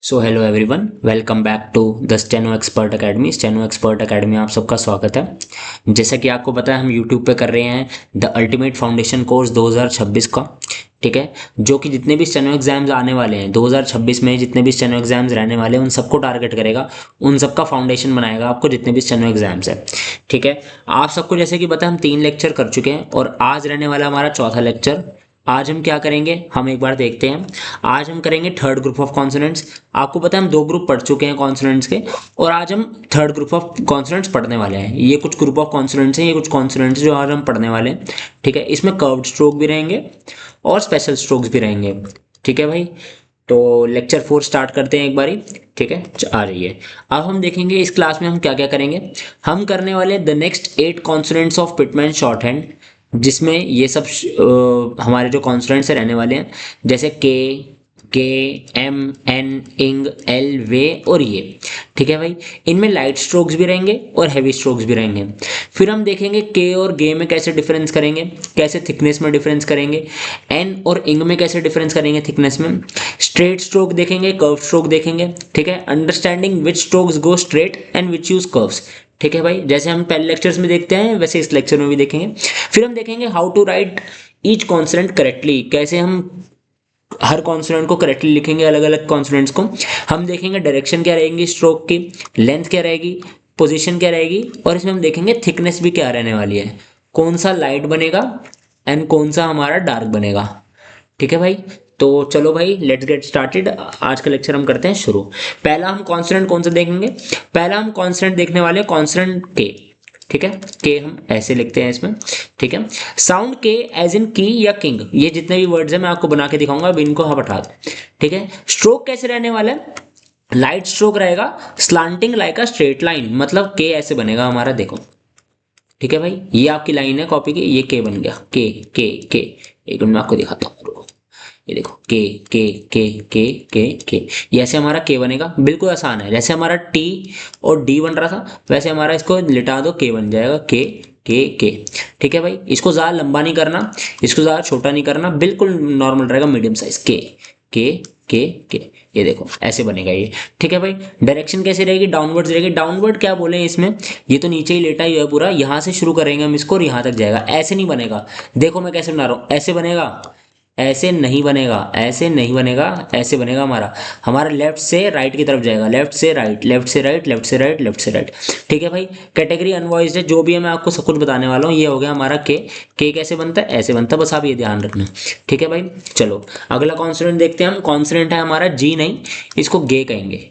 So hello everyone, welcome back to the Steno expert Academy. Steno expert Academy में आप सबका स्वागत है। जैसा कि आपको पता है, हम यूट्यूब पे कर रहे हैं द अल्टीमेट फाउंडेशन कोर्स 2026 का। ठीक है, जो कि जितने भी स्टेनो एग्जाम्स आने वाले हैं 2026 में, जितने भी स्टेनो एग्जाम्स रहने वाले हैं उन सबको टारगेट करेगा, उन सबका फाउंडेशन बनाएगा आपको, जितने भी स्टेनो एग्जाम्स है। ठीक है, आप सबको जैसे कि पता है, हम 3 लेक्चर कर चुके हैं और आज रहने वाला हमारा चौथा लेक्चर। आज हम क्या करेंगे, हम एक बार देखते हैं। आज हम करेंगे थर्ड ग्रुप ऑफ कॉन्सोनेंट्स। आपको पता है हम 2 ग्रुप पढ़ चुके हैं कॉन्सोनेंट्स के, और आज हम थर्ड ग्रुप ऑफ कॉन्सोनेंट्स पढ़ने वाले हैं। ये कुछ ग्रुप ऑफ कॉन्सोनेंट्स हैं, ये कुछ कॉन्सोनेंट्स जो आज हम पढ़ने वाले हैं। ठीक है, इसमें कर्व्ड स्ट्रोक भी रहेंगे और स्पेशल स्ट्रोक्स भी रहेंगे। ठीक है भाई, तो लेक्चर 4 स्टार्ट करते हैं एक बारी। ठीक है, आ रही है। अब हम देखेंगे इस क्लास में हम क्या क्या करेंगे। हम करने वाले the next 8 consonants of Pitman short hand, जिसमें ये सब हमारे जो कॉन्सोनेंट्स से रहने वाले हैं, जैसे के एम एन इंग एल वे और ये। ठीक है भाई, इनमें लाइट स्ट्रोक्स भी रहेंगे और हैवी स्ट्रोक्स भी रहेंगे। फिर हम देखेंगे के और गे में कैसे डिफरेंस करेंगे, कैसे थिकनेस में डिफरेंस करेंगे, एन और इंग में कैसे डिफरेंस करेंगे थिकनेस में। स्ट्रेट स्ट्रोक देखेंगे, कर्व स्ट्रोक देखेंगे। ठीक है, understanding which strokes go straight and which use curves. ठीक है भाई, जैसे हम पहले लेक्चर्स में देखते हैं वैसे इस लेक्चर में भी देखेंगे। फिर हम देखेंगे how to write each consonant correctly, कैसे हम हर कॉन्सोनेंट को करेक्टली लिखेंगे, अलग अलग कॉन्सोनेंट्स को। हम देखेंगे डायरेक्शन क्या रहेगी स्ट्रोक की, लेंथ क्या रहेगी, पोजीशन क्या रहेगी, और इसमें हम देखेंगे थिकनेस भी क्या रहने वाली है, कौन सा लाइट बनेगा एंड कौन सा हमारा डार्क बनेगा। ठीक है भाई, तो चलो भाई लेट्स गेट स्टार्टेड। आज का लेक्चर हम करते हैं शुरू। पहला हम कॉन्सोनेंट कौन सा देखेंगे, पहला हम कॉन्सोनेंट देखने वाले कॉन्सोनेंट के। ठीक है, के हम ऐसे लिखते हैं इसमें। ठीक है, साउंड के एज इन की या किंग, ये जितने भी वर्ड्स हैं मैं आपको बना के दिखाऊंगा, अब इनको हम हटा दो। ठीक है, स्ट्रोक कैसे रहने वाला है, लाइट स्ट्रोक रहेगा, slanting like a straight line, मतलब के ऐसे बनेगा हमारा, देखो। ठीक है भाई, ये आपकी लाइन है कॉपी की, ये के बन गया, के एक मिनट में आपको दिखाता हूँ। ये देखो के ये ऐसे हमारा के बनेगा, बिल्कुल आसान है। जैसे हमारा टी और डी बन रहा था वैसे हमारा इसको लिटा दो, के बन जाएगा, के। ठीक है भाई, इसको ज़्यादा लंबा नहीं करना, इसको ज़्यादा छोटा नहीं करना, बिल्कुल नॉर्मल रहेगा, मीडियम साइज। के ये देखो ऐसे बनेगा ये। ठीक है भाई, डायरेक्शन कैसे रहेगी, डाउनवर्ड्स रहेगी। डाउनवर्ड क्या बोले इसमें, ये तो नीचे ही लेटा ही है पूरा, यहाँ से शुरू करेंगे हम इसको और यहाँ तक जाएगा, ऐसे नहीं बनेगा। देखो मैं कैसे बना रहा हूँ, ऐसे बनेगा, ऐसे नहीं बनेगा, ऐसे नहीं बनेगा, ऐसे बनेगा हमारा। हमारा लेफ्ट से राइट की तरफ जाएगा, लेफ्ट से राइट, लेफ्ट से राइट, लेफ्ट से राइट, लेफ्ट से राइट। ठीक है भाई, कैटेगरी अनवॉइस्ड है, जो भी है मैं आपको सब कुछ बताने वाला हूँ। ये हो गया हमारा के कैसे बनता है, ऐसे बनता है, बस आप ये ध्यान रखना। ठीक है भाई, चलो अगला कॉन्सोनेंट देखते हैं हम। कॉन्सोनेंट है हमारा जी नहीं, इसको गे कहेंगे।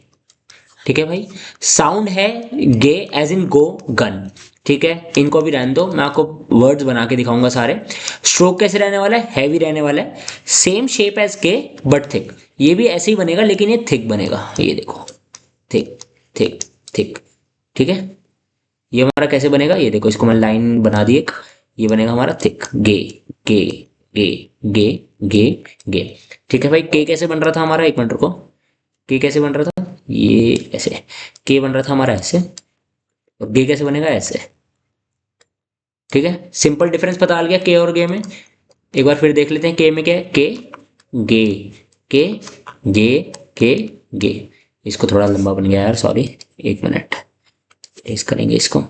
ठीक है भाई, साउंड है गे एज इन गो गन। ठीक है, इनको भी रहने दो, मैं आपको वर्ड्स बना के दिखाऊंगा सारे। स्ट्रोक कैसे रहने वाला है, हैवी रहने वाला है, सेम शेप एज के बट थिक। ये भी ऐसे ही बनेगा लेकिन ये थिक बनेगा, ये देखो, थिक थिक थिक। ठीक है, ये हमारा कैसे बनेगा, ये देखो, इसको मैं लाइन बना दी एक, ये बनेगा हमारा थिक, गे गे गे गे गे गे। ठीक है भाई, के कैसे बन रहा था हमारा, एक मिनट रुको, के कैसे बन रहा था, ये ऐसे, के बन रहा था हमारा ऐसे, और गे कैसे बनेगा ऐसे। ठीक है, सिंपल डिफरेंस पता लग गया के और गे में। एक बार फिर देख लेते हैं, के में क्या है, के गे के गे के गे। इसको थोड़ा लंबा बन गया यार, सॉरी, एक मिनट, इस करेंगे इसको,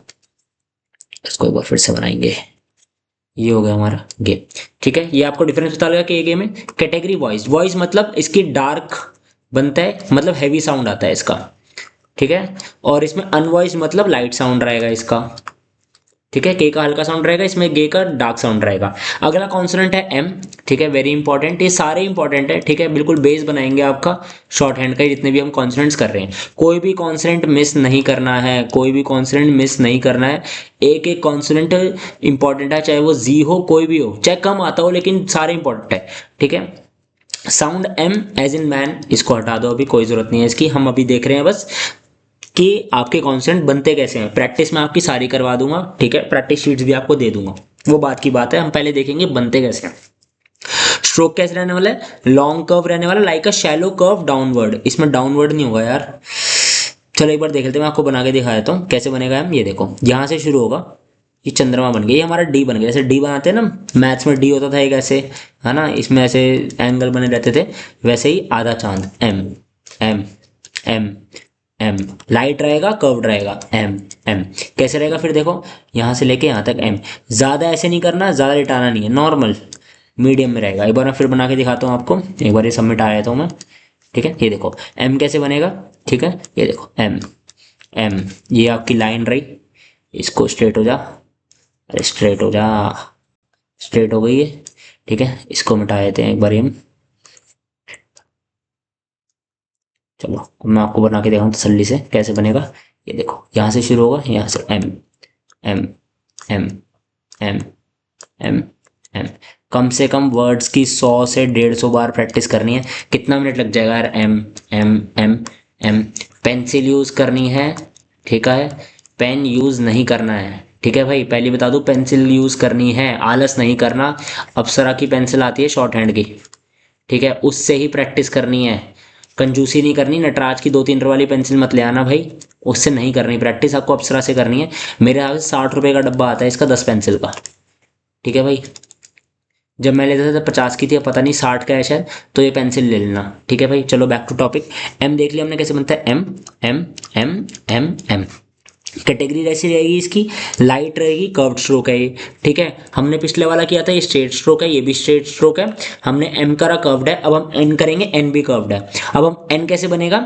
इसको एक बार फिर से बनाएंगे। ये हो गया हमारा गे। ठीक है, ये आपको डिफरेंस पता लगा के गे में। कैटेगरी वॉइस, वॉइस मतलब इसकी डार्क बनता है, मतलब हैवी साउंड आता है इसका। ठीक है, और इसमें अनवॉइस मतलब लाइट साउंड रहेगा इसका। ठीक है, के का हल्का साउंड रहेगा, इसमें गे का डार्क साउंड रहेगा। अगला कॉन्सोनेंट है एम। ठीक है, वेरी इंपॉर्टेंट, ये सारे इंपॉर्टेंट है। ठीक है, बिल्कुल बेस बनाएंगे आपका शॉर्ट हैंड का, जितने भी हम कॉन्सोनेंट्स कर रहे हैं। कोई भी कॉन्सोनेंट मिस नहीं करना है, कोई भी कॉन्सोनेंट मिस नहीं करना है। एक एक कॉन्सोनेंट इंपॉर्टेंट है, चाहे वो जी हो, कोई भी हो, चाहे कम आता हो, लेकिन सारे इंपॉर्टेंट है। ठीक है, sound M as in man, इसको हटा दो, अभी कोई जरूरत नहीं है इसकी, हम अभी देख रहे हैं बस कि आपके कॉन्सेंट बनते कैसे हैं। प्रैक्टिस में आपकी सारी करवा दूंगा। ठीक है, प्रैक्टिस शीट्स भी आपको दे दूंगा, वो बात की बात है, हम पहले देखेंगे बनते कैसे हैं। स्ट्रोक कैसे रहने वाला है, लॉन्ग कर्व रहने वाला, like a shallow curve downward. इसमें डाउनवर्ड नहीं होगा यार, चलो एक बार देख लेते हैं, मैं आपको बना के दिखा देता हूँ कैसे बनेगा। हम ये देखो, यहाँ से शुरू होगा, ये चंद्रमा बन गया, ये हमारा डी बन गया। जैसे डी बनाते हैं ना, मैथ्स में डी होता था एक ऐसे, है ना, इसमें ऐसे एंगल बने रहते थे, वैसे ही आधा चांद M M M M, light रहेगा कर्व्ड रहेगा, एम एम। कैसे रहेगा फिर देखो, यहाँ से लेके यहाँ तक एम। ज़्यादा ऐसे नहीं करना, ज़्यादा लिटाना नहीं है, नॉर्मल मीडियम में रहेगा। एक बार मैं फिर बना के दिखाता हूँ आपको, एक बार ये सबमिट आया था मैं, ठीक है। ये देखो एम कैसे बनेगा, ठीक है। ये देखो एम एम, ये आपकी लाइन रही, इसको स्ट्रेट हो जा, अरे स्ट्रेट हो जा, स्ट्रेट हो गई है, ठीक है। इसको मिटा देते हैं एक बार हम, चलो अब मैं आपको बना के दिखाऊँ तसल्ली से कैसे बनेगा। ये देखो यहाँ से शुरू होगा, यहाँ से M M M M M M. कम से कम वर्ड्स की 100 से 150 बार प्रैक्टिस करनी है। कितना मिनट लग जाएगा यार, M M M M. Pencil use करनी है, ठीक है, पेन यूज़ नहीं करना है, ठीक है भाई। पहले बता दूँ, पेंसिल यूज़ करनी है, आलस नहीं करना। अप्सरा की पेंसिल आती है शॉर्ट हैंड की, ठीक है, उससे ही प्रैक्टिस करनी है। कंजूसी नहीं करनी, नटराज की 2-3 वाली पेंसिल मत ले आना भाई, उससे नहीं करनी प्रैक्टिस, आपको अप्सरा से करनी है। मेरे यहाँ से 60 रुपये का डब्बा आता है इसका, 10 पेंसिल का, ठीक है भाई। जब मैं लेता था तब 50 की थी, अब पता नहीं 60 का है शायद, तो ये पेंसिल ले लेना, ठीक है भाई। चलो बैक टू टॉपिक। एम देख लिया हमने कैसे बनता है, M M M M M. Category ऐसी रहेगी इसकी, लाइट रहेगी, कर्व्ड स्ट्रोक है ये, ठीक है। हमने पिछले वाला किया था, ये स्ट्रेट स्ट्रोक है, ये भी स्ट्रेट स्ट्रोक है। हमने एम करा, कर्व्ड है, अब हम एन करेंगे, एन भी कर्व्ड है। अब हम एन कैसे बनेगा,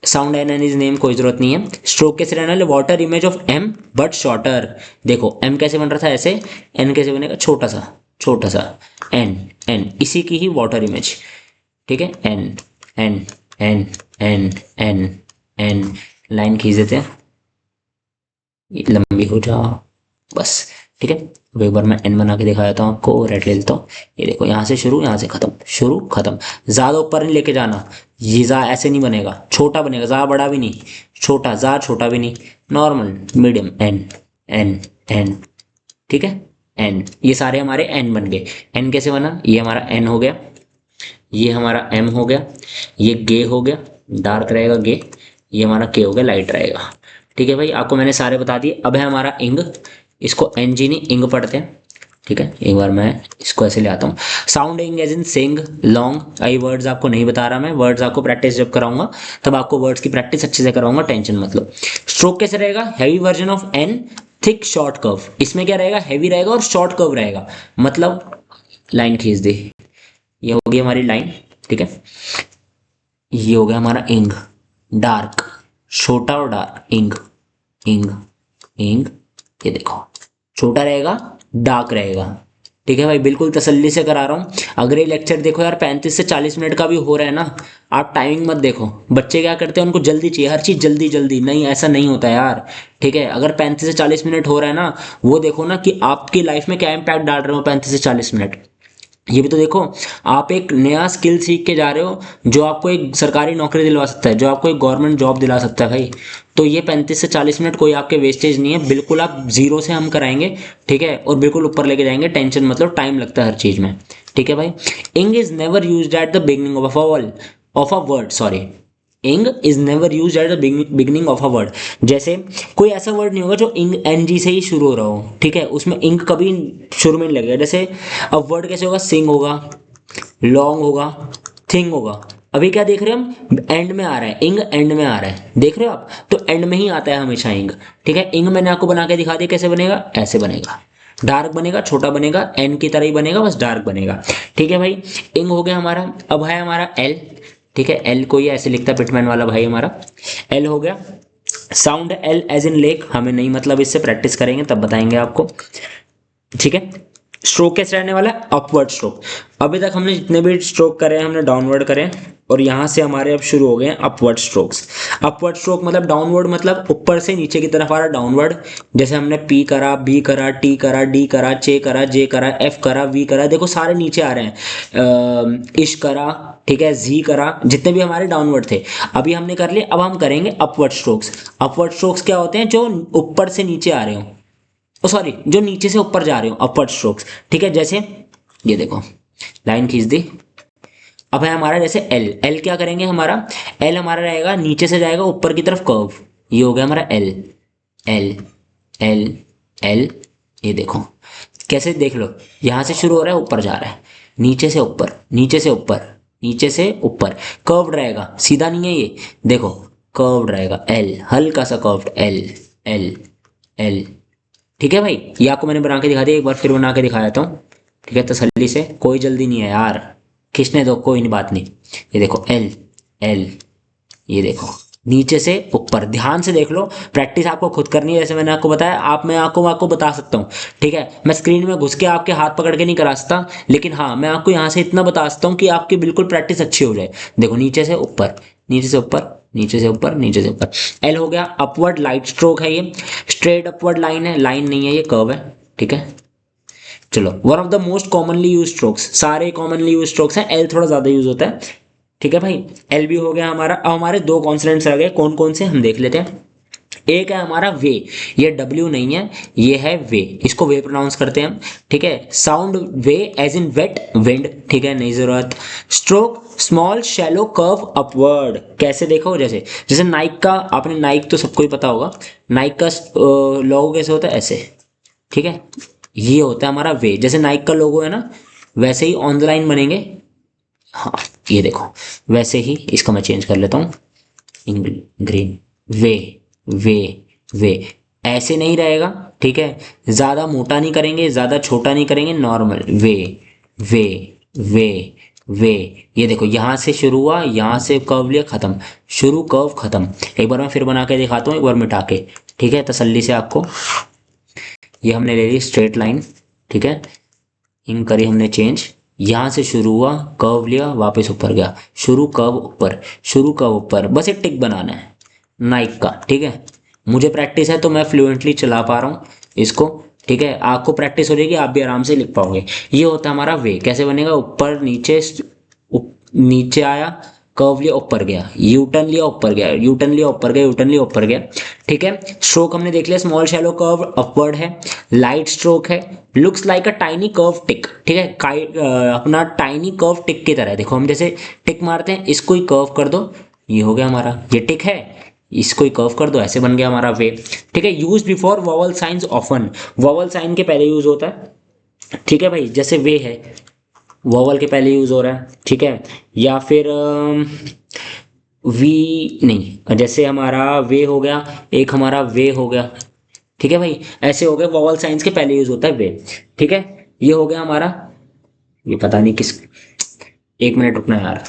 sound N N is name, कोई जरूरत नहीं है। स्ट्रोक कैसे रहने वाले, water image of M but shorter. देखो एम कैसे बन रहा था ऐसे, एन कैसे बनेगा, छोटा सा छोटा सा, एन एन, इसी की ही वाटर इमेज, ठीक है। N N N N N N, line खींच देते हैं, ये लंबी हो जा बस, ठीक है। अब एक बार मैं एन बना के दिखा देता हूँ आपको, रेड ले लेता हूँ। ये देखो यहाँ से शुरू, यहाँ से खत्म, शुरू खत्म। ज़्यादा ऊपर नहीं लेके जाना, ये जा ऐसे नहीं बनेगा, छोटा बनेगा, ज़्यादा बड़ा भी नहीं, छोटा, ज़्यादा छोटा भी नहीं, normal medium, N N N, ठीक है। एन, ये सारे हमारे एन बन गए। एन कैसे बना, ये हमारा एन हो गया, ये हमारा एम हो गया, ये गे हो गया, डार्क रहेगा गे, ये हमारा के हो गया, लाइट रहेगा, ठीक है भाई। आपको मैंने सारे बता दिए। अब है हमारा इंग, इसको एन जी नहीं इंग पढ़ते हैं, ठीक है। एक बार मैं इसको ऐसे ले आता हूँ। Sound ing as in sing long, I words आपको नहीं बता रहा मैं, वर्ड्स आपको प्रैक्टिस जब कराऊंगा तब आपको वर्ड्स की प्रैक्टिस अच्छे से कराऊंगा, टेंशन मत लो। स्ट्रोक कैसे रहेगा, heavy version of N, thick short curve. इसमें क्या रहेगा, हैवी रहेगा और शॉर्ट कर्व रहेगा, मतलब लाइन खींच दे, ये होगी हमारी लाइन, ठीक है। ये हो गया हमारा इंग, डार्क, छोटा और डार्क, इंग इंग इंग। ये देखो छोटा रहेगा, डार्क रहेगा, ठीक है भाई। बिल्कुल तसल्ली से करा रहा हूँ। अगर ये लेक्चर देखो यार 35 से 40 मिनट का भी हो रहा है ना, आप टाइमिंग मत देखो। बच्चे क्या करते हैं, उनको जल्दी चाहिए, हर चीज़ जल्दी जल्दी, नहीं ऐसा नहीं होता यार, ठीक है। अगर 35 से 40 मिनट हो रहा है ना, वो देखो ना कि आपकी लाइफ में क्या इम्पैक्ट डाल रहे हो 35 से 40 मिनट। ये भी तो देखो, आप एक नया स्किल सीख के जा रहे हो जो आपको एक सरकारी नौकरी दिलवा सकता है, जो आपको एक गवर्नमेंट जॉब दिला सकता है भाई। तो ये 35 से 40 मिनट कोई आपके वेस्टेज नहीं है, बिल्कुल आप जीरो से हम कराएंगे, ठीक है, और बिल्कुल ऊपर लेके जाएंगे, टेंशन मतलब, टाइम लगता है हर चीज में, ठीक है भाई। Ing is never used at the beginning of a word, sorry, ing is never use at the beginning of a word. जैसे कोई ऐसा वर्ड नहीं होगा जो इंग एन जी से ही शुरू हो रहा हो, ठीक है, उसमें इंग कभी शुरू में नहीं लगेगा। जैसे अब वर्ड कैसे होगा, सिंग होगा, लॉन्ग होगा, थिंग होगा। अभी क्या देख रहे हैं हम, एंड में आ रहा है, इंग एंड में आ रहा है, देख रहे हो आप, तो एंड में ही आता है हमेशा इंग, ठीक है। इंग मैंने आपको बना के दिखा दिया कैसे बनेगा, ऐसे बनेगा, डार्क बनेगा, छोटा बनेगा, एन की तरह ही बनेगा, बस डार्क बनेगा, ठीक है भाई। इंग हो गया हमारा। अब है हमारा एल, ठीक है, एल को ही ऐसे लिखता है पिटमैन वाला भाई हमारा, एल हो गया। Sound L as in lake, हमें नहीं मतलब, इससे प्रैक्टिस करेंगे तब बताएंगे आपको, ठीक है। स्ट्रोक कैसे रहने वाला है, अपवर्ड स्ट्रोक। अभी तक हमने जितने भी स्ट्रोक करे हैं हमने डाउनवर्ड करे, और यहाँ से हमारे अब शुरू हो गए हैं अपवर्ड स्ट्रोक्स। अपवर्ड स्ट्रोक मतलब डाउनवर्ड, मतलब ऊपर से नीचे की तरफ आ रहा डाउनवर्ड। जैसे हमने पी करा, बी करा, टी करा, डी करा, चे करा, जे करा, एफ करा, वी करा, देखो सारे नीचे आ रहे हैं। इश करा, ठीक है, जी करा, जितने भी हमारे डाउनवर्ड थे अभी हमने कर लिए। अब हम करेंगे अपवर्ड स्ट्रोक्स। अपवर्ड स्ट्रोक्स क्या होते हैं, जो ऊपर से नीचे आ रहे हो, सॉरी, जो नीचे से ऊपर जा रहे हो, अपवर्ड स्ट्रोक्स, ठीक है। जैसे ये देखो लाइन खींच दी। अब है हमारा जैसे एल, एल क्या करेंगे हमारा, एल हमारा रहेगा नीचे से जाएगा ऊपर की तरफ कर्व, ये हो गया हमारा एल, एल एल एल। ये देखो कैसे, देख लो, यहां से शुरू हो रहा है ऊपर जा रहा है, नीचे से ऊपर, नीचे से ऊपर, नीचे से ऊपर, कर्व्ड रहेगा, सीधा नहीं है ये, देखो कर्व्ड रहेगा, एल, हल्का सा कर्व्ड, एल एल एल। ठीक है भाई, ये आपको मैंने बना के दिखा दिया, एक बार फिर बना के दिखा देता हूँ। ठीक है, तसल्ली से, कोई जल्दी नहीं है यार, खींचने दो, कोई नहीं, बात नहीं। ये देखो एल एल, ये देखो नीचे से ऊपर, ध्यान से देख लो, प्रैक्टिस आपको खुद करनी है, जैसे मैंने आपको बताया, मैं आपको बता सकता हूँ। ठीक है, मैं स्क्रीन में घुस के आपके हाथ पकड़ के नहीं करा सकता, लेकिन हाँ मैं आपको यहाँ से इतना बता सकता हूँ कि आपकी बिल्कुल प्रैक्टिस अच्छी हो जाए। देखो नीचे से ऊपर, नीचे से ऊपर, नीचे से ऊपर, नीचे से ऊपर, एल हो गया। अपवर्ड लाइट स्ट्रोक है ये, स्ट्रेट अपवर्ड लाइन है, लाइन नहीं है ये, कर्व है। ठीक है, चलो, one of the most commonly use strokes, सारे कॉमनली यूज स्ट्रोक्स हैं, एल थोड़ा ज्यादा यूज होता है। ठीक है भाई, एल भी हो गया हमारा। अब हमारे दो कॉन्सोनेंट्स रह गए, कौन कौन से हम देख लेते हैं। एक है हमारा वे, ये डब्ल्यू नहीं है, ये है वे, इसको वे प्रोनाउंस करते हैं हम। ठीक है, sound way as in wet wind, ठीक है, नहीं जरूरत। Stroke small shallow curve upward, कैसे देखो, जैसे जैसे नाइक का, आपने नाइक तो सबको ही पता होगा, नाइक का लोगो कैसे होता है, ऐसे। ठीक है, ये होता है हमारा वे, जैसे नाइक का लोगो है ना, वैसे ही ऑन द लाइन बनेंगे। हाँ, ये देखो वैसे ही, इसको मैं चेंज कर लेता हूँ, ग्रीन, वे वे वे, ऐसे नहीं रहेगा। ठीक है, ज़्यादा मोटा नहीं करेंगे, ज़्यादा छोटा नहीं करेंगे, नॉर्मल, वे वे वे वे। ये देखो यहाँ से शुरू हुआ, यहाँ से कर्व लिया, खत्म, शुरू कर्व खत्म। एक बार मैं फिर बना के दिखाता हूँ, एक बार मिटा के। ठीक है, तसल्ली से आपको, ये हमने ले ली स्ट्रेट लाइन। ठीक है, इन करी हमने चेंज, यहाँ से शुरू हुआ, कर्व लिया, वापस ऊपर गया, शुरू कर्व ऊपर, शुरू कर्व ऊपर, बस एक टिक बनाना है नाइक का। ठीक है, मुझे प्रैक्टिस है तो मैं फ्लुएंटली चला पा रहा हूँ इसको। ठीक है, आपको प्रैक्टिस हो जाएगी, आप भी आराम से लिख पाओगे। ये होता है हमारा वे, कैसे बनेगा, ऊपर नीचे, नीचे आया, कर्व लिया, ऊपर गया, यू टर्न लिया, ऊपर गया, यू टर्न लिया, ऊपर गया, यू टर्न लिया, ऊपर गया। ठीक है, स्ट्रोक हमने देख लिया, स्मॉल शैलो कर्व अपवर्ड है, लाइट स्ट्रोक है, looks like a tiny curve tick. ठीक है, अपना टाइनी कर्व टिक की तरह है, देखो हम जैसे टिक मारते हैं, इसको ही कर्व कर दो, ये हो गया हमारा, ये टिक है, इसको ही कर्व कर दो, ऐसे बन गया हमारा वे। ठीक है, use before vowel signs often, vowel sign के पहले यूज होता है। ठीक है भाई, जैसे वे है, वॉवल के पहले यूज हो रहा है। ठीक है, या फिर वी नहीं, जैसे हमारा वे हो गया, एक हमारा वे हो गया। ठीक है भाई, ऐसे हो गए, वॉवल साइंस के पहले यूज होता है वे। ठीक है, ये हो गया हमारा, ये पता नहीं किस, एक मिनट रुकना यार,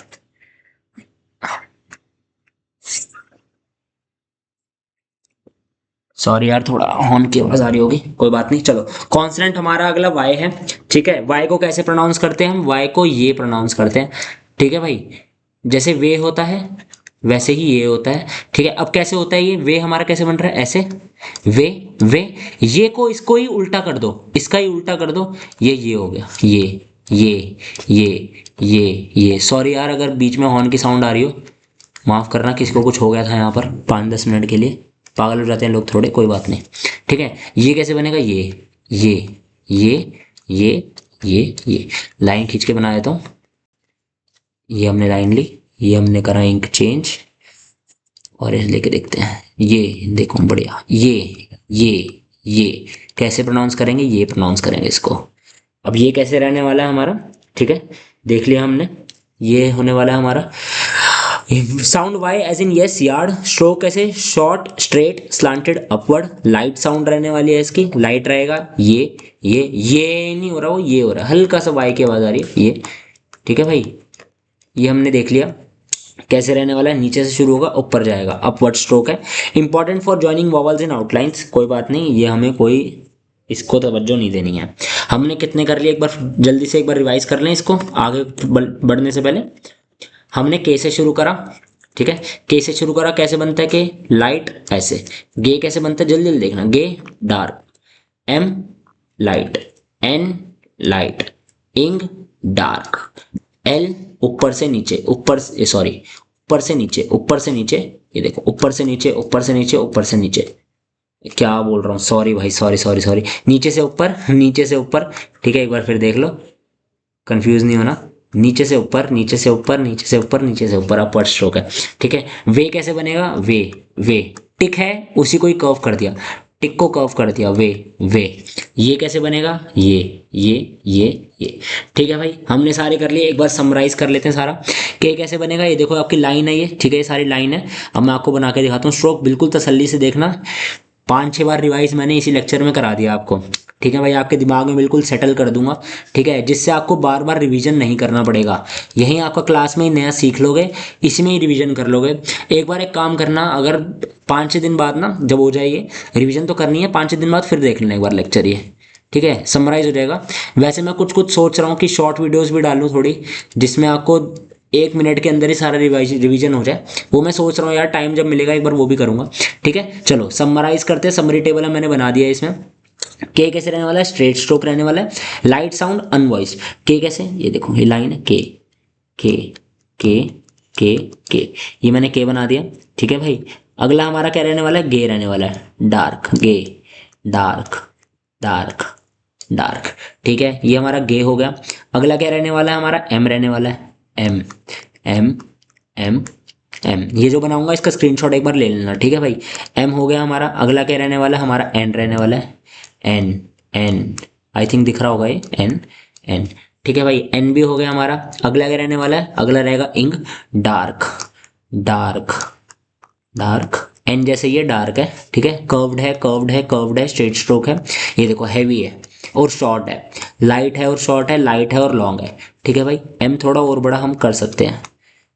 सॉरी यार, थोड़ा हॉर्न की आवाज आ रही होगी, कोई बात नहीं। चलो, कॉन्सोनेंट हमारा अगला वाई है। ठीक है, वाई को कैसे प्रोनाउंस करते हैं हम, वाई को ये प्रोनाउंस करते हैं। ठीक है भाई, जैसे वे होता है वैसे ही ये होता है। ठीक है, अब कैसे होता है ये वे हमारा, कैसे बन रहा है, ऐसे, वे वे, ये को इसको ही उल्टा कर दो, इसका ही उल्टा कर दो, ये हो गया, ये ये। सॉरी यार अगर बीच में हॉर्न की साउंड आ रही हो, माफ करना, किसको कुछ हो गया था यहाँ पर 5-10 मिनट के लिए, पागल हो जाते हैं लोग थोड़े, कोई बात नहीं। ठीक है, ये कैसे बनेगा, ये ये ये ये लाइन खींच के बना देता हूँ। ये हमने लाइन ली, ये हमने करा इंक चेंज, और इसे लेके देखते हैं, ये देखो बढ़िया, ये कैसे प्रोनाउंस करेंगे, ये प्रोनाउंस करेंगे इसको। अब ये कैसे रहने वाला है हमारा, ठीक है, देख लिया हमने, ये होने वाला है हमारा sound Y as in yes yard. Stroke कैसे, short straight slanted upward, light sound रहने वाली है इसकी, लाइट रहेगा, ये नहीं हो रहा, वो ये हो रहा है, हल्का सा वाई की आवाज आ रही है, ये। ठीक है भाई, ये हमने देख लिया कैसे रहने वाला है, नीचे से शुरू होगा, ऊपर जाएगा, अपवर्ड स्ट्रोक है। Important for joining vowels in outlines, कोई बात नहीं, ये हमें कोई इसको तवज्जो नहीं देनी है। हमने कितने कर लिए, एक बार जल्दी से एक बार रिवाइज कर लें इसको, आगे बढ़ने से पहले। हमने के से शुरू करा, ठीक है, के से शुरू करा, कैसे बनता है के, लाइट ऐसे, गे कैसे बनता है, जल्दी जल्दी देखना, gay dark, M light, N light, ing dark, L ऊपर से नीचे, ऊपर से सॉरी, ऊपर से नीचे, ऊपर से नीचे, ये देखो ऊपर से नीचे, ऊपर से नीचे, ऊपर से नीचे, क्या बोल रहा हूँ, सॉरी भाई, सॉरी, नीचे से ऊपर, नीचे से ऊपर। ठीक है, एक बार फिर देख लो, कंफ्यूज नहीं होना, नीचे से ऊपर, नीचे से ऊपर, नीचे से ऊपर, नीचे से ऊपर, अपवर्ड स्ट्रोक है। ठीक है, वे कैसे बनेगा, वे टिक है, उसी को ही कर्व कर दिया, टिक को कर्व कर दिया, वे ये कैसे बनेगा, ये। ठीक है भाई, हमने सारे कर लिए। एक बार समराइज कर लेते हैं सारा। के कैसे बनेगा, ये देखो आपकी लाइन है ये, ठीक है, ये सारी लाइन है। अब मैं आपको बना के दिखाता हूँ। स्ट्रोक बिल्कुल तसल्ली से देखना, 5-6 बार रिवाइज मैंने इसी लेक्चर में करा दिया आपको। ठीक है भाई, आपके दिमाग में बिल्कुल सेटल कर दूंगा। ठीक है, जिससे आपको बार बार रिवीजन नहीं करना पड़ेगा। यहीं आपका क्लास में ही नया सीख लोगे, इसी में ही रिवीजन कर लोगे। एक बार एक काम करना, अगर 5-6 दिन बाद ना जब हो जाइए, रिवीजन तो करनी है, 5-6 दिन बाद फिर देख लेना एक बार लेक्चर ये। ठीक है, समराइज हो जाएगा। वैसे मैं कुछ कुछ सोच रहा हूँ कि शॉर्ट वीडियोस भी डालूँ थोड़ी, जिसमें आपको 1 मिनट के अंदर ही सारा रिवीजन हो जाए। वो मैं सोच रहा हूँ यार, टाइम जब मिलेगा एक बार वो भी करूंगा। ठीक है, चलो समराइज करते हैं। समरी टेबल मैंने बना दिया है इसमें। के कैसे रहने वाला है, स्ट्रेट स्ट्रोक रहने वाला है। Light sound अनवॉइस्ड। के कैसे, ये देखो ये लाइन है, के के के के के, ये मैंने के बना दिया। ठीक है भाई, अगला हमारा क्या रहने वाला है, गे रहने वाला है। डार्क, गे, डार्क, डार्क, डार्क। ठीक है, ये हमारा गे हो गया। अगला क्या रहने वाला है हमारा, एम रहने वाला है। एम एम एम एम, ये जो बनाऊंगा इसका स्क्रीनशॉट एक बार ले लेना। ठीक है भाई, एम हो गया हमारा। अगला क्या रहने वाला है हमारा, एन रहने वाला है। एन एन, आई थिंक दिख रहा होगा ये, एन एन। ठीक है भाई, एन भी हो गया हमारा। अगला क्या रहने वाला है, अगला रहेगा ink. Dark, dark, dark. N जैसे ये डार्क है। ठीक है, कर्व्ड है, कर्व्ड है, कर्व्ड है, स्ट्रेट स्ट्रोक है। ये देखो हैवी है और शॉर्ट है। लाइट है और शॉर्ट है, लाइट है और लॉन्ग है। ठीक है भाई, एम थोड़ा और बड़ा हम कर सकते हैं,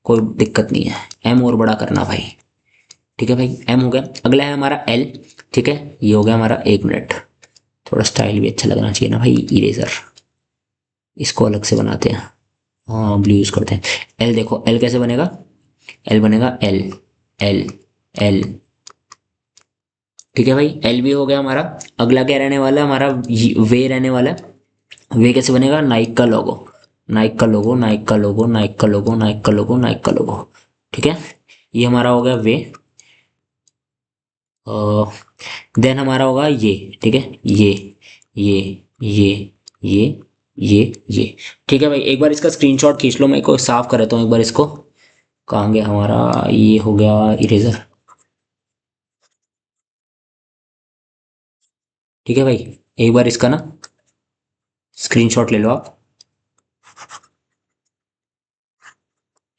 कोई दिक्कत नहीं है, एम और बड़ा करना भाई। ठीक है भाई, एम हो गया। अगला है हमारा एल। ठीक है, ये हो गया हमारा, 1 मिनट, थोड़ा स्टाइल भी अच्छा लगना चाहिए ना भाई। इरेजर, इसको अलग से बनाते हैं, हाँ ब्लू यूज करते हैं। एल देखो, एल कैसे बनेगा, एल बनेगा एल एल एल। ठीक है भाई, एल भी हो गया हमारा। अगला क्या रहने वाला है हमारा, वे रहने वाला है। वे कैसे बनेगा, नाइक का लोगो, नाइक का लोगो, नाइक का लोगो, नाइक का लोगो, नाइक का लोगो, नाइक का लोगो। ठीक है, ये हमारा हो गया वे। देन हमारा होगा ये। ठीक है, ये ये ये ये ये। ठीक है भाई, एक बार इसका स्क्रीनशॉट खींच लो, मैं को साफ कर देता हूँ एक बार इसको। कहाँ गया हमारा, ये हो गया इरेजर। ठीक है भाई, एक बार इसका ना स्क्रीनशॉट ले लो आप।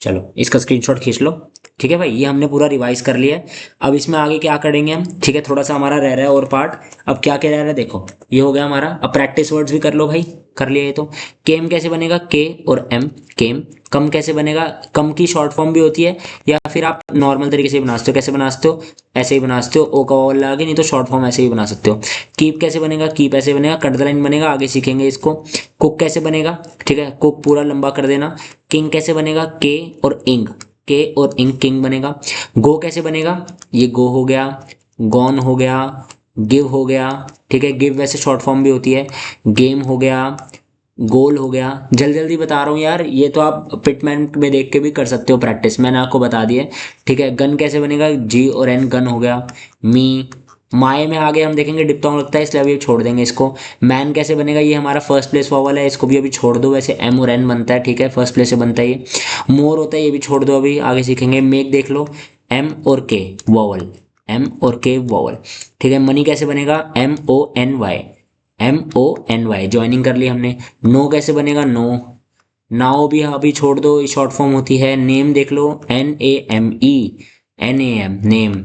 चलो इसका स्क्रीनशॉट खींच लो। ठीक है भाई, ये हमने पूरा रिवाइज कर लिया है। अब इसमें आगे क्या करेंगे हम, ठीक है, थोड़ा सा हमारा रह रहा है और पार्ट। अब क्या क्या रह रहा है देखो, ये हो गया हमारा। अब प्रैक्टिस वर्ड्स भी कर लो भाई, कर लिया ये तो। केम कैसे बनेगा, के और एम, केम। कम कैसे बनेगा, कम की शॉर्ट फॉर्म भी होती है, या फिर आप नॉर्मल तरीके से बना सकते हो। कैसे बना सकते हो, ऐसे ही बना सकते हो, ओ का ओ लगा के, नहीं तो शॉर्ट फॉर्म ऐसे ही बना सकते हो। कीप कैसे बनेगा, कीप ऐसे बनेगा, कट द लाइन बनेगा, आगे सीखेंगे इसको। कुक कैसे बनेगा, ठीक है, कुक पूरा लंबा कर देना। किंग कैसे बनेगा, के और इंग, के और इंग, किंग बनेगा। गो कैसे बनेगा, ये गो हो गया, गॉन हो गया, गिव हो गया। ठीक है, गिव वैसे शॉर्ट फॉर्म भी होती है। गेम हो गया, गोल हो गया। जल्दी जल्दी बता रहा हूँ यार, ये तो आप पिटमैन में देख के भी कर सकते हो प्रैक्टिस, मैंने आपको बता दिया है। ठीक है, गन कैसे बनेगा, जी और एन, गन हो गया। मी, माए में आगे हम देखेंगे डिप्थोंग लगता है, इसलिए अभी छोड़ देंगे इसको। मैन कैसे बनेगा, ये हमारा फर्स्ट प्लेस वॉवल है, इसको भी अभी छोड़ दो। वैसे एम और एन बनता है, ठीक है, फर्स्ट प्लेस से बनता है ये। मोर होता है, ये भी छोड़ दो, अभी आगे सीखेंगे। मेक देख लो, एम और के वॉवल, एम और के वॉवल। ठीक है, मनी कैसे बनेगा, M O N Y, M O N Y, joining कर ली हमने। नो कैसे बनेगा, नो, नाउ भी अभी छोड़ दो, शॉर्ट फॉर्म होती है। नेम देख लो, N A M E, N A M, name,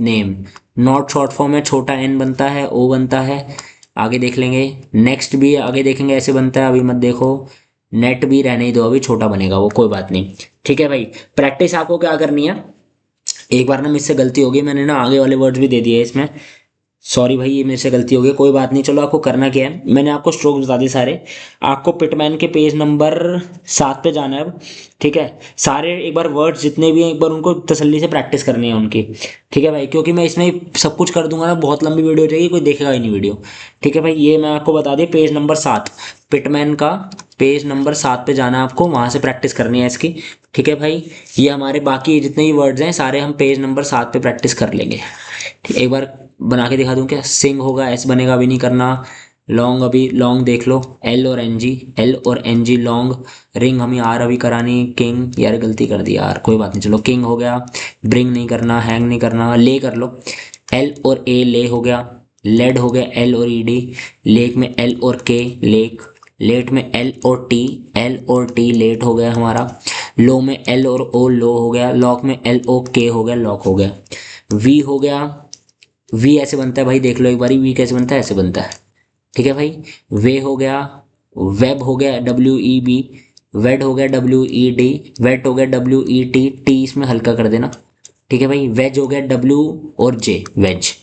name. Not short form है, छोटा एन बनता है, ओ बनता है, आगे देख लेंगे। नेक्स्ट भी आगे देखेंगे ऐसे बनता है, अभी मत देखो। नेट भी रहने ही दो, अभी छोटा बनेगा वो, कोई बात नहीं। ठीक है भाई, प्रैक्टिस आपको क्या करनी है, एक बार ना मुझसे गलती हो गई, मैंने ना आगे वाले वर्ड्स भी दे दिए इसमें। सॉरी भाई, ये मेरे से गलती हो गई, कोई बात नहीं। चलो आपको करना क्या है, मैंने आपको स्ट्रोक्स बता दिए सारे। आपको पिटमैन के पेज नंबर 7 पे जाना है अब। ठीक है, सारे एक बार वर्ड्स जितने भी हैं एक बार उनको तसल्ली से प्रैक्टिस करनी है उनकी। ठीक है भाई, क्योंकि मैं इसमें सब कुछ कर दूंगा ना, बहुत लंबी वीडियो हो जाएगी, कोई देखेगा ही नहीं वीडियो। ठीक है भाई, ये मैं आपको बता दिया, पेज नंबर 7, पिटमैन का पेज नंबर 7 पे जाना है आपको, वहां से प्रैक्टिस करनी है इसकी। ठीक है भाई, ये हमारे बाकी जितने भी वर्ड्स हैं सारे हम पेज नंबर 7 पे प्रैक्टिस कर लेंगे। ठीक, एक बार बना के दिखा दूं क्या, सिंग होगा, एस बनेगा, अभी नहीं करना। लॉन्ग, अभी लॉन्ग देख लो, एल और एन जी, एल और एन जी लॉन्ग। रिंग हमें आर अभी करानी। किंग, यार गलती कर दी यार, कोई बात नहीं, चलो किंग हो गया। ब्रिंग नहीं करना, हैंग नहीं करना, ले कर लो, एल और ए, ले हो गया। लेड हो गया एल और ई डी, लेक में एल और के लेक, लेट में एल और टी, एल और टी लेट हो गया हमारा, लो में एल और ओ लो हो गया, लॉक में एल ओ के हो गया लॉक हो गया, वी हो गया, वी ऐसे बनता है भाई देख लो एक बारी, वी कैसे बनता है ऐसे बनता है, ठीक है भाई। वे हो गया, वेब हो गया डब्ल्यू ई बी, वेड हो गया डब्ल्यू ई डी, वेट हो गया डब्ल्यू ई टी, टी इसमें हल्का कर देना, ठीक है भाई। वेज हो गया डब्ल्यू और जे वेज,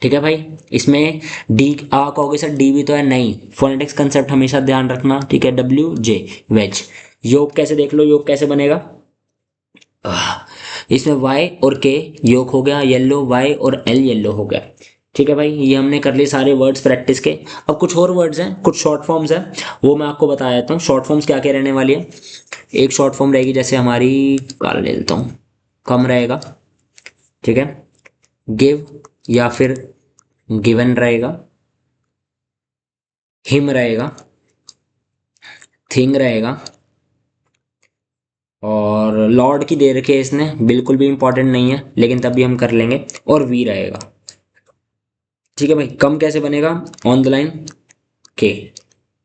ठीक है भाई। इसमें डी आ कहोगे सर डी भी तो है, नहीं, फोनेटिक्स कंसेप्ट हमेशा ध्यान रखना, ठीक है। W J wage. योग कैसे देख लो, योग कैसे बनेगा, इसमें y और k योग हो गया, येलो y और l येलो हो गया, ठीक है भाई। ये हमने कर लिए सारे वर्ड्स प्रैक्टिस के। अब कुछ और वर्ड्स हैं, कुछ शॉर्ट फॉर्म्स हैं, वो मैं आपको बता देता हूँ। शॉर्ट फॉर्म्स क्या क्या रहने वाली है। एक शॉर्ट फॉर्म रहेगी जैसे हमारी, काल ले लेता हूँ, कम रहेगा, ठीक है, गिव या फिर गिवन रहेगा, हिम रहेगा, थिंग रहेगा, और लॉर्ड की दे रखी है इसने, बिल्कुल भी इंपॉर्टेंट नहीं है लेकिन तब भी हम कर लेंगे, और वी रहेगा, ठीक है भाई। कम कैसे बनेगा, ऑन द लाइन के,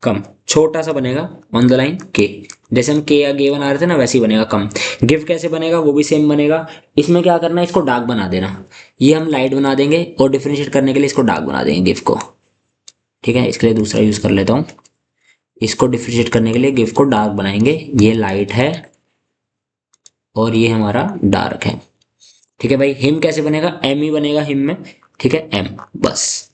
कम छोटा सा बनेगा ऑन द लाइन के, जैसे हम के या गे बना रहे थे ना वैसे ही बनेगा कम। गिव कैसे बनेगा, वो भी सेम बनेगा। इसमें क्या करना है, इसको डार्क बना देना, ये हम लाइट बना देंगे और डिफरेंशिएट करने के लिए इसको डार्क बना देंगे गिव को, ठीक है। इसके लिए दूसरा यूज कर लेता हूँ, इसको डिफरेंशिएट करने के लिए गिव को डार्क बनाएंगे, ये लाइट है और ये हमारा डार्क है, ठीक है भाई। हिम कैसे बनेगा, एम ही बनेगा हिम में, ठीक है, एम बस।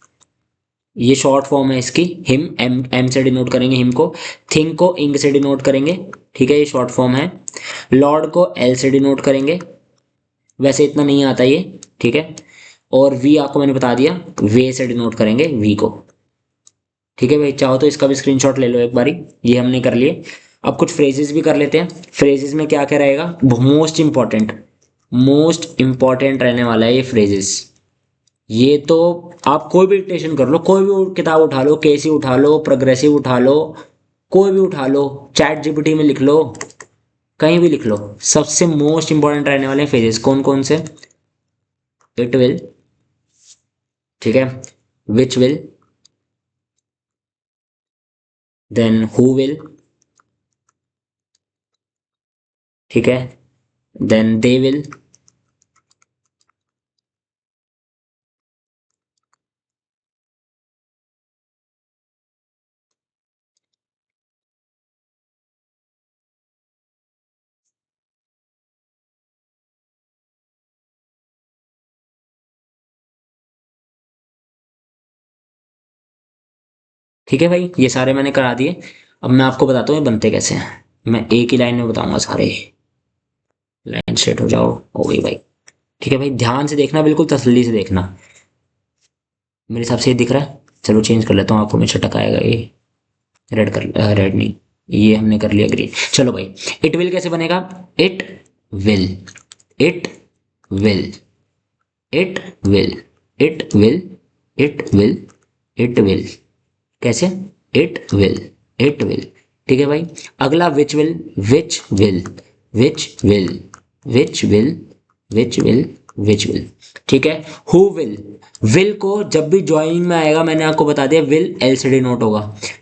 ये शॉर्ट फॉर्म है इसकी, हिम एम, एम से डिनोट करेंगे हिम को, थिंग को इंग से डिनोट करेंगे, ठीक है, ये शॉर्ट फॉर्म है। लॉर्ड को एल से डिनोट करेंगे, वैसे इतना नहीं आता ये, ठीक है। और वी आपको मैंने बता दिया, वे से डिनोट करेंगे वी को, ठीक है भाई। चाहो तो इसका भी स्क्रीनशॉट ले लो एक बारी, ये हमने कर लिए। अब कुछ फ्रेजेस भी कर लेते हैं। फ्रेजेस में क्या क्या रहेगा, मोस्ट इंपॉर्टेंट रहने वाला है ये फ्रेजेस। ये तो आप कोई भी डिक्टेशन कर लो, कोई भी किताब उठा लो, केसी उठा लो, प्रोग्रेसिव उठा लो, कोई भी उठा लो, चैट जीपीटी में लिख लो, कहीं भी लिख लो, सबसे मोस्ट इंपॉर्टेंट रहने वाले फ्रेजेस कौन कौन से, इट विल, ठीक है, which will, then who will, ठीक है, देन दे विल, ठीक है भाई। ये सारे मैंने करा दिए। अब मैं आपको बताता हूँ ये बनते कैसे हैं, मैं एक ही लाइन में बताऊंगा सारे। लाइन सेट हो जाओ, हो गई भाई, ठीक है भाई। ध्यान से देखना, बिल्कुल तसल्ली से देखना। मेरे हिसाब से ये दिख रहा है, चलो चेंज कर लेता हूँ, आपको हमेशा टकाएगा ये, रेड कर, रेड नहीं, ये हमने कर लिया ग्रीन। चलो भाई, इट विल कैसे बनेगा, it will, it will, it will, it will, it will, it will, कैसे, इट विल, इट विल, ठीक है भाई। अगला which will, which will, which will, which will, which will, which will, ठीक है। हु विल को जब भी ज्वाइनिंग में आएगा, मैंने आपको बता दिया, विल एल से डिनोट होगा,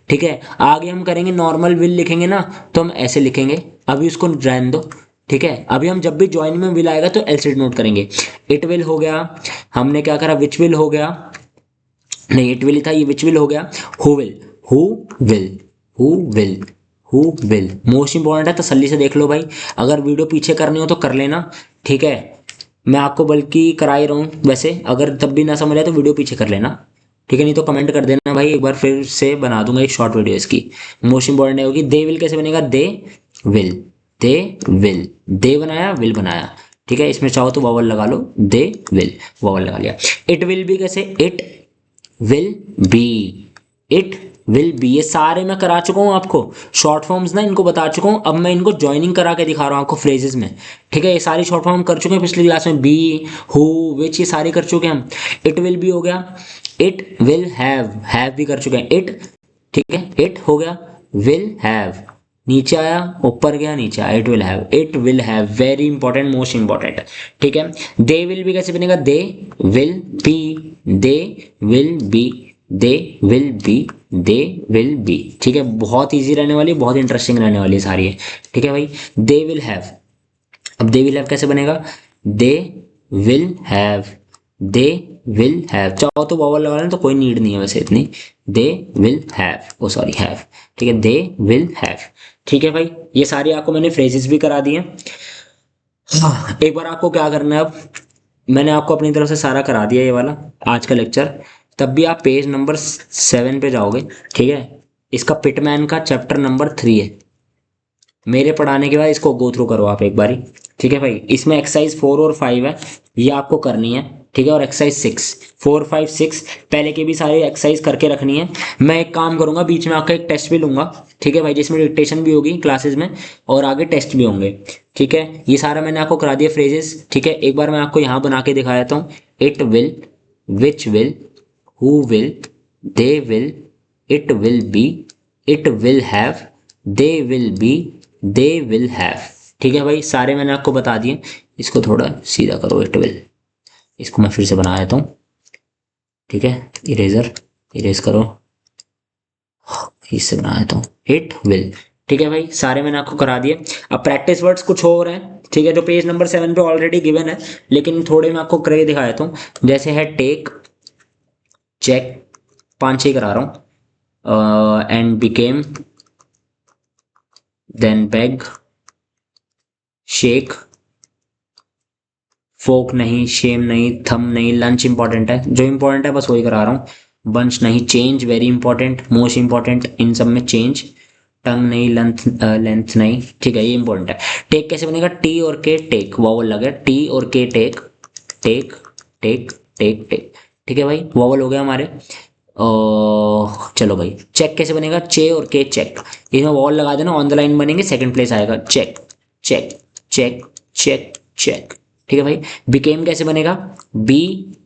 ठीक है। आगे हम करेंगे नॉर्मल विल लिखेंगे ना, तो हम ऐसे लिखेंगे, अभी उसको रहने दो, ठीक है। अभी हम जब भी ज्वाइनिंग में विल आएगा तो एल से डिनोट करेंगे। इट विल हो गया, हमने क्या करा, विच विल हो गया, नहीं इट विल था, ये विच विल हो गया। Who will, who will, who will, who will, most important है, तसल्ली से देख लो भाई। अगर वीडियो पीछे करनी हो तो कर लेना, ठीक है। मैं आपको बल्कि करा ही रहा हूँ वैसे, अगर तब भी ना समझ आए तो वीडियो पीछे कर लेना, ठीक है, नहीं तो कमेंट कर देना भाई, एक बार फिर से बना दूंगा एक शॉर्ट वीडियो इसकी। मोस्ट इंपॉर्टेंट होगी, दे विल कैसे बनेगा, दे विल, दे विल, दे बनाया विल बनाया, ठीक है। इसमें चाहो तो वावल लगा लो, दे विल, वावल लगा लिया। इट विल भी कैसे, it will be, it will be, ये सारे मैं करा चुका हूँ आपको शॉर्ट फॉर्म्स ना, इनको बता चुका हूँ। अब मैं इनको ज्वाइनिंग करा के दिखा रहा हूँ आपको फ्रेजेस में, ठीक है। ये सारी शॉर्ट फॉर्म कर चुके हैं पिछली क्लास में, बी, हु, विच, ये सारी कर चुके हैं हम। इट विल बी हो गया, इट विल हैव भी कर चुके हैं, इट, ठीक है, इट हो गया, विल हैव, नीचे आया, ऊपर गया, नीचे आया, it will have, very important, most important. ठीक है, दे विल बी कैसे बनेगा, they will be, they will be, they will be, they will be. ठीक है, बहुत इजी रहने वाली, बहुत इंटरेस्टिंग रहने वाली सारी है। ठीक है भाई, दे विल हैव, अब दे विल हैव कैसे बनेगा, दे will have, they will have, चाहो तो वॉवल लगा लें, तो कोई नीड नहीं है वैसे इतनी, they will have, oh sorry have. ठीक है, दे विल हैव। ठीक है भाई, ये सारी आपको मैंने फ्रेजेस भी करा दिए। हाँ, एक बार आपको क्या करना है, अब मैंने आपको अपनी तरफ से सारा करा दिया ये वाला आज का लेक्चर, तब भी आप पेज नंबर 7 पे जाओगे। ठीक है, इसका पिटमैन का चैप्टर नंबर 3 है, मेरे पढ़ाने के बाद इसको गो थ्रू करो आप एक बारी। ठीक है भाई, इसमें एक्सरसाइज 4 और 5 है, ये आपको करनी है। ठीक है, और एक्सरसाइज 6, 4 5 6 पहले की भी सारी एक्सरसाइज करके रखनी है। मैं एक काम करूंगा, बीच में आपका एक टेस्ट भी लूंगा। ठीक है भाई, जिसमें डिक्टेशन भी होगी क्लासेस में, और आगे टेस्ट भी होंगे। ठीक है, ये सारा मैंने आपको करा दिया फ्रेजेस। ठीक है, एक बार मैं आपको यहाँ बना के दिखा देता हूँ, it will, which will, who will, they will, it will be, it will have, they will be, they will have. ठीक है भाई, सारे मैंने आपको बता दिए। इसको थोड़ा सीधा करो, इट विल, इसको मैं फिर से बना देता हूँ। ठीक है, इरेजर, इरेज करो, इससे बना देता हूँ, इट विल। ठीक है भाई, सारे मैंने आपको करा दिए। अब प्रैक्टिस वर्ड्स कुछ और हैं। ठीक है, जो पेज नंबर 7 पे ऑलरेडी गिवन है, लेकिन थोड़े मैं आपको करके दिखा देता हूँ। जैसे है टेक, चेक, 5-6 करा रहा हूँ, and became, then beg, shake, folk नहीं, शेम नहीं, थम नहीं, लंच इंपॉर्टेंट है, जो इंपॉर्टेंट है बस वही करा रहा हूँ। बंच नहीं, change very important, most important in सब में चेंज, टंग नहीं, लेंथ नहीं। ठीक है, ये इंपॉर्टेंट है। टेक कैसे बनेगा, टी और के टेक, वॉवल लगे, टी और K take, take take take take. ठीक है भाई, वॉवल हो गया हमारे। चलो भाई, चेक कैसे बनेगा, चे और के चेक, इसमें वॉल लगा देना, ऑन द लाइन बनेंगे, सेकंड प्लेस आएगा, check check check check check. ठीक है भाई, बिकेम कैसे बनेगा, बी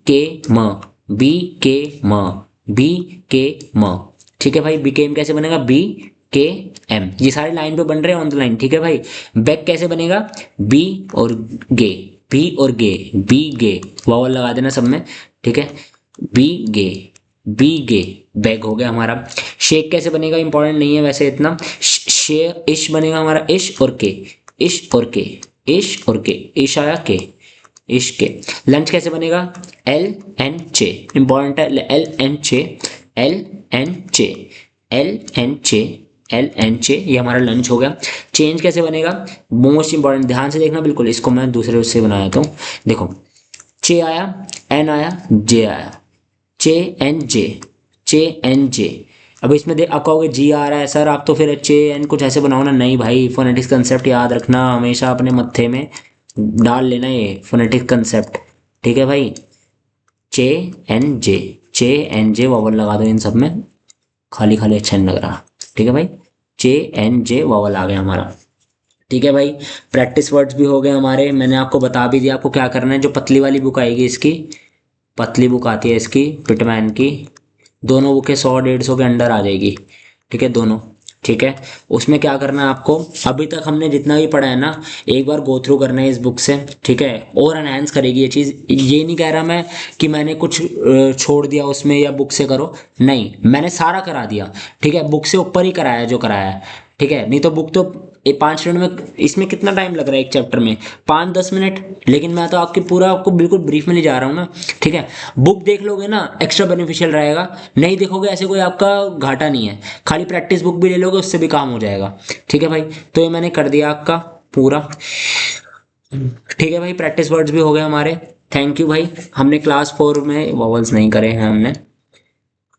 के म, बी के म, बी के म। ठीक है भाई, बिकेम कैसे बनेगा, बी के एम। ये सारे लाइन पे बन रहे हैं ऑन द लाइन। ठीक है भाई, बैक कैसे बनेगा, बी और गे, बी और गे, बी गे, वॉवल लगा देना सब में। ठीक है, B gay, B gay, bag हो गया हमारा। शेक कैसे बनेगा, इंपॉर्टेंट नहीं है वैसे इतना, शे इश बनेगा हमारा, इश और के, इश और के, इश और के, इश आया के, इश के। लंच कैसे बनेगा, एल एन चे, इंपॉर्टेंट है, एल एन चे, एल एन चे, एल एन चे, एल एन चे, ये हमारा लंच हो गया। चेंज कैसे बनेगा, मोस्ट इंपॉर्टेंट, ध्यान से देखना बिल्कुल, इसको मैं दूसरे उससे बना देता हूँ। देखो, चे आया, एन आया, जे आया, चे एन जे, चे एन जे। अब इसमें देख, आप कहोगे जी आ रहा है सर, आप तो फिर चे एन कुछ ऐसे बनाओ ना। नहीं भाई, फोनेटिक्स कंसेप्ट याद रखना, हमेशा अपने मत्थे में डाल लेना ये फोनेटिक्स कंसेप्ट। ठीक है भाई, चे एन जे, चे एन जे वॉवल लगा दो इन सब में, खाली खाली अच्छा नहीं लग रहा। ठीक है भाई, चे एन जे वॉवल आ गया हमारा। ठीक है भाई, प्रैक्टिस वर्ड्स भी हो गए हमारे, मैंने आपको बता भी दिया आपको क्या करना है। जो पतली वाली बुक आएगी, इसकी पतली बुक आती है इसकी, पिटमैन की, दोनों बुकें 100-150 के अंडर आ जाएगी। ठीक है, दोनों। ठीक है, उसमें क्या करना है आपको, अभी तक हमने जितना भी पढ़ा है ना, एक बार गो थ्रू करना है इस बुक से। ठीक है, और एनहांस करेगी ये चीज़। ये नहीं कह रहा मैं कि मैंने कुछ छोड़ दिया उसमें या बुक से करो, नहीं, मैंने सारा करा दिया। ठीक है, बुक से ऊपर ही कराया जो कराया है। ठीक है, नहीं तो बुक तो 5 मिनट में, इसमें कितना टाइम लग रहा है एक चैप्टर में, 5-10 मिनट, लेकिन मैं तो आपकी पूरा आपको बिल्कुल ब्रीफ में ले जा रहा हूँ ना। ठीक है, बुक देख लोगे ना, एक्स्ट्रा बेनिफिशियल रहेगा, नहीं देखोगे ऐसे कोई आपका घाटा नहीं है, खाली प्रैक्टिस बुक भी ले लोगे, उससे भी काम हो जाएगा। ठीक है भाई, तो ये मैंने कर दिया आपका पूरा। ठीक है भाई, प्रैक्टिस वर्ड्स भी हो गए हमारे। थैंक यू भाई। हमने क्लास 4 में वॉवल्स नहीं करे हैं, हमने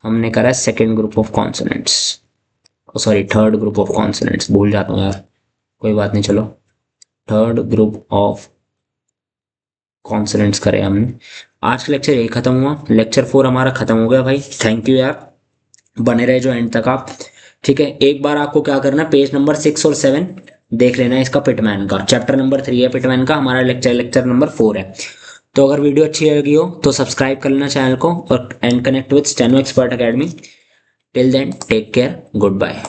हमने करा है second group of consonants, sorry third group of consonants, भूल जाता हूँ यार, कोई बात नहीं, चलो थर्ड ग्रुप ऑफ कॉन्सोनेंट्स करे हमने। आज का लेक्चर यही खत्म हुआ, लेक्चर 4 हमारा खत्म हो गया भाई। थैंक यू यार, बने रहे जो एंड तक आप। ठीक है, एक बार आपको क्या करना, पेज नंबर 6 और 7 देख लेना है, इसका पिटमैन का चैप्टर नंबर 3 है, पिटमैन का हमारा लेक्चर नंबर 4 है। तो अगर वीडियो अच्छी लगी हो तो सब्सक्राइब कर लेना चैनल को, और and connect with steno expert academy. Till then take care, good bye.